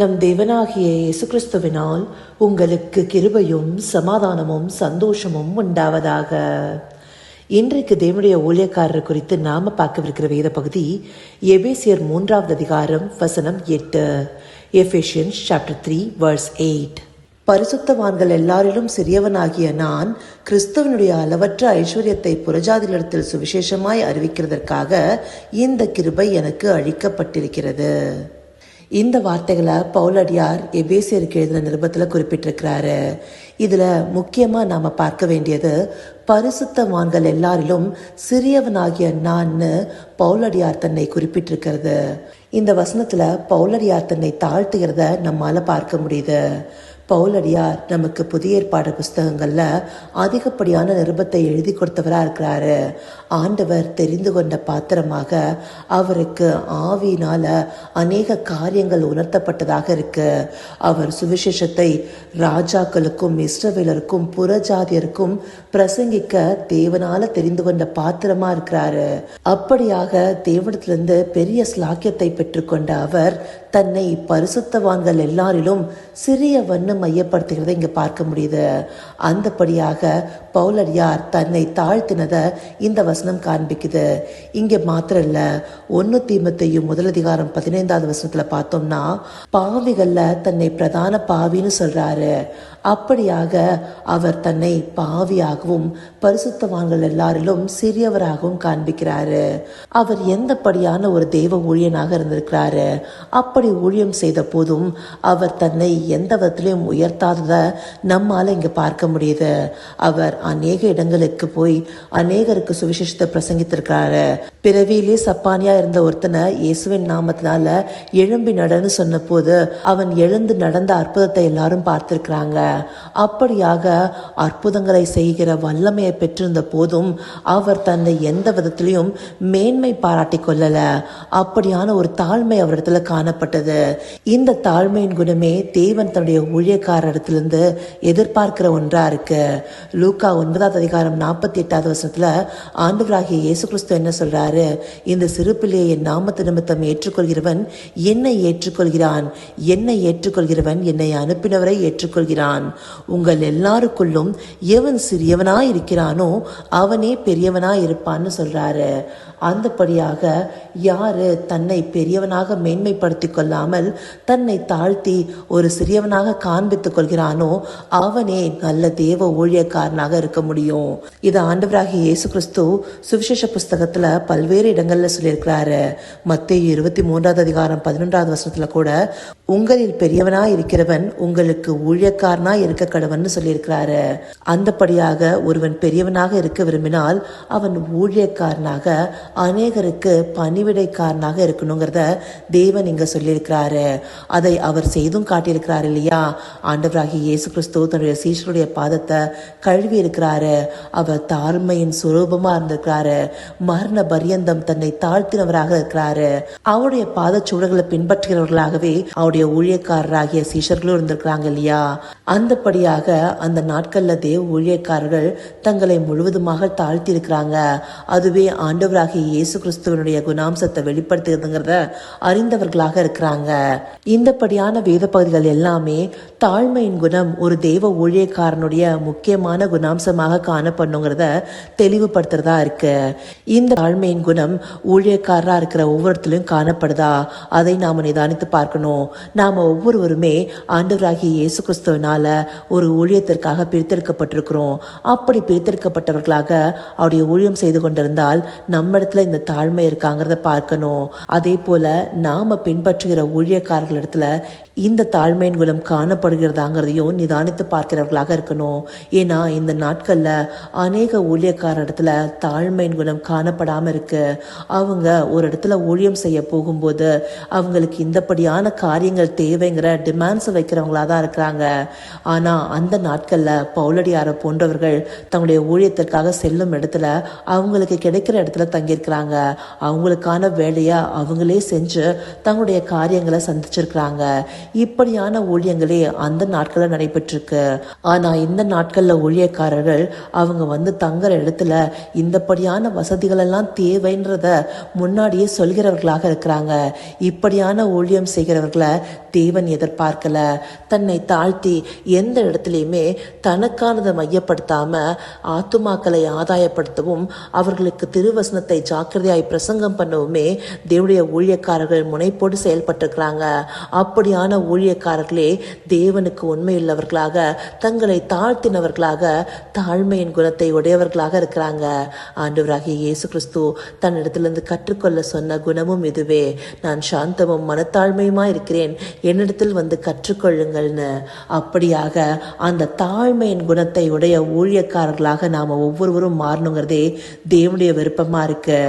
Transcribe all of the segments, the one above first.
நம் தேவனாகிய இயேசு கிறிஸ்துவினால் உங்களுக்கு கிருபையும் சமாதானமும் சந்தோஷமும் உண்டாவதாக. இன்றைக்கு தேவனுடைய ஊழியக்காரர் குறித்து நாம பார்க்கவிருக்கிற வேத பகுதி எபேசியர் 3வது அதிகாரம் வசனம் 8. Ephesians chapter 3 verse 8. பரிசுத்தவான்கள் எல்லாரிலும் சிறியவனாகிய நான் கிறிஸ்துவனுடைய அளவற்ற ஐஸ்வர்யத்தை புறஜாதிகளிடத்தில் சுவிசேஷமாய் அறிவிக்கிறதற்காக இந்த கிருபை எனக்கு அளிக்கப்பட்டிருக்கிறது. இந்த வார்த்தைகளை பவுலடியார் எபேசியருக்கு எழுதின நிருபத்தில் குறிப்பிட்டிருக்கிறாரு. இதுல முக்கியமா நாம பார்க்க வேண்டியது பரிசுத்தவான்கள் எல்லாரிலும் சிறியவனாகிய நான்னு பவுலடியார் தன்னை குறிப்பிட்டிருக்கிறது. இந்த வசனத்துல பவுலடியார் தன்னை தாழ்த்துகிறத நம்மால பார்க்க முடியுது. பவுலடியார் நமக்கு புதிய ஏற்பாடு புஸ்தகங்கள்ல அதிகப்படியான நிருபத்தை எழுதி கொடுத்தவரா இருக்கிறாரு. ஆண்டவர் தெரிந்து கொண்ட பாத்திரமாக அவருக்கு ஆவியினால அநேக காரியங்கள் உணர்த்தப்பட்டதாக இருக்கு. அவர் சுவிசேஷத்தை ராஜாக்களுக்கும் இஸ்ரவேலருக்கும் புறஜாதியருக்கும் பிரசங்கிக்க தேவனால தெரிந்து கொண்ட பாத்திரமா இருக்கிறாரு. அப்படியாக தேவனிடத்திலிருந்து பெரிய ஸ்லாக்கியத்தை பெற்றுக்கொண்ட அவர் தன்னை பரிசுத்தவான்கள் எல்லாரிலும் சிறியவன்னு மையப்படுத்துகிறத இங்க பார்க்க முடியுது. அந்தபடியாக பவுலடியார் தன்னை தாழ்த்தினதை இந்த வசனம் காண்பிக்குது. இங்க மாத்திரம் இல்ல, 1 தீமோத்தேயு 1:15 வசனத்துல பார்த்தோம்னா பாவிகள்ல தன்னை பிரதான பாவின்னு சொல்றாரு. அப்படியாக அவர் தன்னை பாவியாகவும் பரிசுத்தவான்கள் எல்லாரிலும் சிறியவராகவும் காண்பிக்கிறாரு. அவர் எந்தபடியான ஒரு தேவ ஊழியனாக இருந்திருக்கிறாரு. அப்படி ஊழியம் செய்த போதும் அவர் தன்னை எந்த விதத்திலையும் உயர்த்தாதத நம்மால இங்க பார்க்க முடியுது. அவர் அநேக இடங்களுக்கு போய் அநேகருக்கு சுவிசேஷத்தை பிரசங்கித்திருக்கிறாரு. பிறவியிலே சப்பானியா இருந்த ஒருத்தனை இயேசுவின் நாமத்தினால எழும்பி நடன்னு சொன்ன போது அவன் எழுந்து நடந்த அற்புதத்தை எல்லாரும் பார்த்திருக்கிறாங்க. அப்படியாக அற்புதங்களை செய்கிற வல்லமையை பெற்றிருந்த போதும் அவர் தன்னை எந்த விதத்திலையும் மேன்மை பாராட்டி கொள்ளல. அப்படியான ஒரு தாழ்மை அவரிடத்துல காணப்பட்டது. இந்த தாழ்மையின் குணமே தேவன் தன்னுடைய ஊழியக்காரரிடத்திலிருந்து எதிர்பார்க்கிற ஒன்றா இருக்கு. லூக்கா 9வது அதிகாரம் 48வது வசனத்துல ஆண்டவராகிய இயேசு கிறிஸ்து என்ன சொல்றாரு? இந்த சிறு பிள்ளையை என் நாமத்து நிமித்தம் ஏற்றுக்கொள்கிறவன் என்னை ஏற்றுக்கொள்கிறான், என்னை ஏற்றுக்கொள்கிறவன் என்னை அனுப்பினவரை ஏற்றுக்கொள்கிறான். உங்கள் எல்லாருக்குள்ளும் எவன் சிறியவனாய் இருக்கிறானோ அவனே பெரியவனாய் இருப்பான்னு சொல்றாரு. அந்தபடியாக யாரு தன்னை பெரியவனாக மேன்மைப்படுத்திக் கொள்ளாமல் தன்னை தாழ்த்தி ஒரு சிறியவனாக காண்பித்துக் கொள்கிறானோ அவனே நல்ல தேவ ஊழியக்காரனாக இருக்க முடியும். இது ஆண்டவராகிய இயேசு கிறிஸ்து சுவிசேஷ புஸ்தகத்துல பல்வேறு இடங்கள்ல சொல்லியிருக்கிறாரு. மத்தேயு 23வது அதிகாரம் 11வது வசனத்துல கூட உங்களில் பெரியவனாய் இருக்கிறவன் உங்களுக்கு ஊழியக்காரனாய் இருக்க கடவன்னு சொல்லியிருக்கிறாரு. அந்தபடியாக ஒருவன் பெரியவனாக இருக்க விரும்பினால் அவன் ஊழியக்காரனாக அநேகருக்கு பணிவிடைக்காரனாக இருக்கணுங்கிறத தேவன் இங்க சொல்லியிருக்கிறாரு. அதை அவர் செய்தும் காட்டியிருக்கிறாரு இல்லையா? ஆண்டவராகிய இயேசு கிறிஸ்து தன்னுடைய சீஷருடைய பாதத்தை கழுவி இருக்கிறாரு. அவர் தாழ்மையின் சுரூபமா இருந்திருக்கிறாரு. மரண பரியந்தம் தன்னை தாழ்த்தினவராக இருக்கிறாரு. அவருடைய பாதச்சூழல்களை பின்பற்றுகிறவர்களாகவே அவருடைய ஊழியக்காரராகிய சீஷர்களும் இருந்திருக்கிறாங்க இல்லையா? அந்தபடியாக அந்த நாட்கள்ல தேவ ஊழியக்காரர்கள் தங்களை முழுவதுமாக தாழ்த்தி இருக்கிறாங்க. அதுவே ஆண்டவராகிய இயேசு கிறிஸ்துவனுடைய குணாம்சத்தை வெளிப்படுத்துகிறதுங்கிறத அறிந்தவர்களாக இருக்கிறாங்க. இந்தபடியான வேத பகுதிகள் எல்லாமே தாழ்மையின் குணம் ஒரு தேவ ஊழியக்காரனுடைய முக்கியமான குணாம்சமாக காணப்படுங்கிறத தெளிவுபடுத்துறதா இருக்கு. இந்த தாழ்மையின் குணம் ஊழியக்காரரா இருக்கிற ஒவ்வொருத்திலும் காணப்படுதா? அதை நாம நிதானித்து பார்க்கணும். நாம ஒவ்வொருவருமே ஆண்டவராகிய இயேசு கிறிஸ்துவனால ஒரு ஊழியத்திற்காக பிரித்தெடுக்கப்பட்டிருக்கிறோம். அப்படி பிரித்தெடுக்கப்பட்டவர்களாக அவருடைய ஊழியம் செய்து கொண்டிருந்தால் நம்ம இடத்துல இந்த தாழ்மை இருக்காங்கிறத பார்க்கணும். அதே போல நாம பின்பற்றுகிற ஊழியக்காரர்களிடத்துல இந்த தாழ்மையின் குணம் காணப்படுகிறதாங்கிறதையும் நிதானித்து பார்க்கிறவர்களாக இருக்கணும். ஏன்னா இந்த நாட்கள்ல அநேக ஊழியக்கார இடத்துல தாழ்மையின் குணம் காணப்படாம இருக்கு. அவங்க ஒரு இடத்துல ஊழியம் செய்ய போகும்போது அவங்களுக்கு இந்தபடியான காரியங்கள் தேவைங்கிற டிமாண்ட்ஸ் வைக்கிறவங்களா தான் இருக்கிறாங்க. ஆனா அந்த நாட்கள்ல பவுலடியாரை போன்றவர்கள் தங்களுடைய ஊழியத்திற்காக செல்லும் இடத்துல அவங்களுக்கு கிடைக்கிற இடத்துல தங்கியிருக்கிறாங்க. அவங்களுக்கான வேலையை அவங்களே செஞ்சு தங்களுடைய காரியங்களை சந்திச்சிருக்கிறாங்க. இப்படியான ஊழியங்களே அந்த நாட்கள்ல நடைபெற்றிருக்கு. ஆனா இந்த நாட்கள்ல ஊழியக்காரர்கள் அவங்க வந்து தங்குற இடத்துல இந்தபடியான வசதிகள் எல்லாம் தேவைன்றத முன்னாடியே சொல்கிறவர்களாக இருக்கிறாங்க. இப்படியான ஊழியம் செய்கிறவர்களை தேவன் எதிர்பார்க்கல. தன்னை தாழ்த்தி எந்த இடத்துலையுமே தனக்கானதை மையப்படுத்தாம ஆத்துமாக்களை ஆதாயப்படுத்தவும் அவர்களுக்கு திருவசனத்தை ஜாக்கிரதையாய் பிரசங்கம் பண்ணவுமே தேவனுடைய ஊழியக்காரர்கள் முனைப்போடு செயல்பட்டிருக்கிறாங்க. அப்படியான ஊழியக்காரர்களே தேவனுக்கு உண்மையுள்ளவர்களாக, தங்களை தாழ்த்தினவர்களாக, தாழ்மையின் குணத்தை உடையவர்களாக இருக்கிறாங்க. ஆண்டவராகிய இயேசு கிறிஸ்து தன்னிடத்திலிருந்து கற்றுக்கொள்ள சொன்ன குணமும் இதுவே. நான் சாந்தமும் மனத்தாழ்மையுமா இருக்கிறேன், என்னிடத்தில் வந்து கற்றுக்கொள்ளுங்கள்னு. அப்படியாக அந்த தாழ்மையின் குணத்தை உடைய ஊழியக்காரர்களாக நாம ஒவ்வொருவரும் மாறணுங்கிறதே தேவனுடைய விருப்பமா இருக்கு.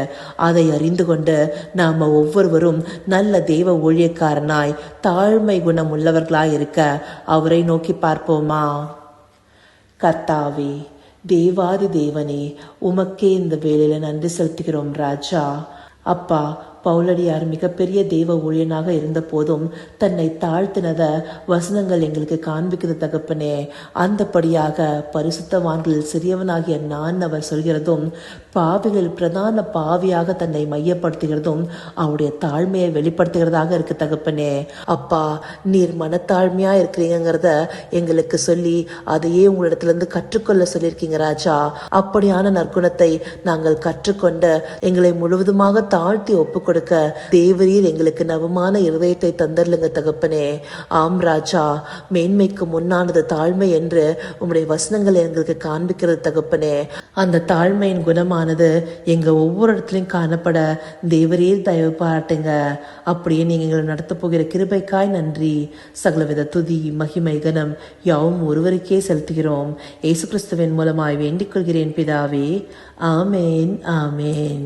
அதை அறிந்து கொண்டு நாம ஒவ்வொருவரும் நல்ல தேவ ஊழியக்காரனாய் தாழ்மை குணம் உள்ளவர்களாய் இருக்க அவரை நோக்கி பார்ப்போமா? கர்த்தாவே, தேவாதி தேவனே, உமக்கே இந்த வேளையில நன்றி செலுத்துகிறோம் ராஜா. அப்பா, பவுலடியார் மிகப்பெரிய தெய்வ ஊழியனாக இருந்த போதும் தன்னை தாழ்த்தினத வசனங்கள் எங்களுக்கு காண்பிக்கிறது தகப்பனே. அந்தபடியாக பரிசுத்தவான்களில் சிறியவனாகிய நான் அவர் சொல்கிறதும், பாவிகள் பிரதான பாவியாக தன்னை மையப்படுத்துகிறதும் அவருடைய தாழ்மையை வெளிப்படுத்துகிறதாக இருக்கு தகப்பனே. அப்பா, நீர் மனத்தாழ்மையா இருக்கிறீங்கிறத எங்களுக்கு சொல்லி அதையே உங்களிடத்திலிருந்து கற்றுக்கொள்ள சொல்லியிருக்கீங்க ராஜா. அப்படியான நற்குணத்தை நாங்கள் கற்றுக்கொண்டு எங்களை முழுவதுமாக தாழ்த்தி ஒப்புக்கொடுக்க தேவரீர் எங்களுக்கு நவமான இருதயத்தை தந்தர்லுங்க தகப்பனே. ஆம் ராஜா, மேன்மைக்கு முன்னானது தாழ்மை என்று உம்முடைய வசனங்கள் எங்களுக்கு காண்பிக்கிறது தகப்பனே. அந்த தாழ்மையின் குணமானது எங்க ஒவ்வொரு இடத்துலையும் காணப்பட தேவரீர் தயவு பாராட்டுங்க. அப்படியே நீங்க எங்களை நடத்த போகிற கிருபைக்காய் நன்றி. சகலவித துதி மகிமை கனம் யாவும் ஒருவருக்கே செலுத்துகிறோம். இயேசு கிறிஸ்துவின் மூலமாய் வேண்டிக் கொள்கிறேன் பிதாவே. ஆமேன், ஆமேன்.